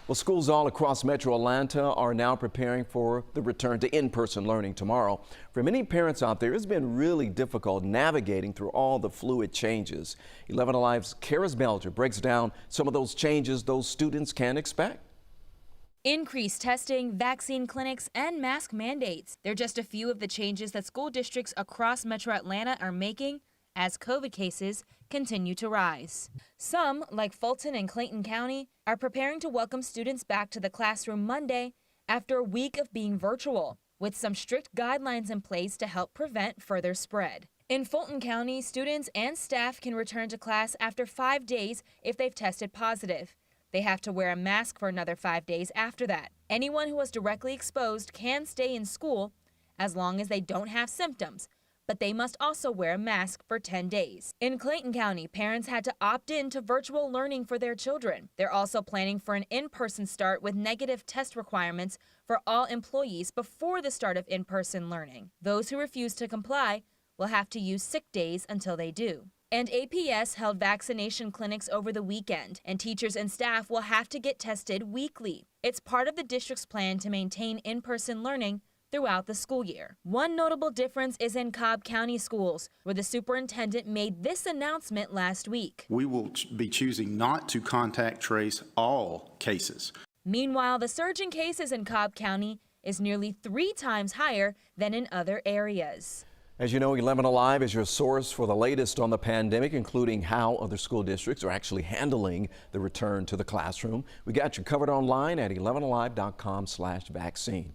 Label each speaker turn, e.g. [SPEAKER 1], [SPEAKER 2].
[SPEAKER 1] Well, schools all across Metro Atlanta are now preparing for the return to in-person learning tomorrow. For many parents out there, it's been really difficult navigating through all the fluid changes. 11 Alive's Karis Belger breaks down some of those changes those students can expect.
[SPEAKER 2] Increased testing, vaccine clinics, and mask mandates. They're just a few of the changes that school districts across Metro Atlanta are making as COVID cases continue to rise. Some, like Fulton and Clayton County, are preparing to welcome students back to the classroom Monday after a week of being virtual, with some strict guidelines in place to help prevent further spread. In Fulton County, students and staff can return to class after 5 days if they've tested positive. They have to wear a mask for another 5 days after that. Anyone who was directly exposed can stay in school as long as they don't have symptoms, but they must also wear a mask for 10 days. In Clayton County, parents had to opt in to virtual learning for their children. They're also planning for an in-person start with negative test requirements for all employees before the start of in-person learning. Those who refuse to comply will have to use sick days until they do. And APS held vaccination clinics over the weekend, and teachers and staff will have to get tested weekly. It's part of the district's plan to maintain in-person learning throughout the school year. One notable difference is in Cobb County schools, where the superintendent made this announcement last week.
[SPEAKER 3] We will be choosing not to contact trace all cases.
[SPEAKER 2] Meanwhile, the surge in cases in Cobb County is nearly 3 times higher than in other areas.
[SPEAKER 1] As you know, 11 Alive is your source for the latest on the pandemic, including how other school districts are actually handling the return to the classroom. We got you covered online at 11alive.com/vaccine.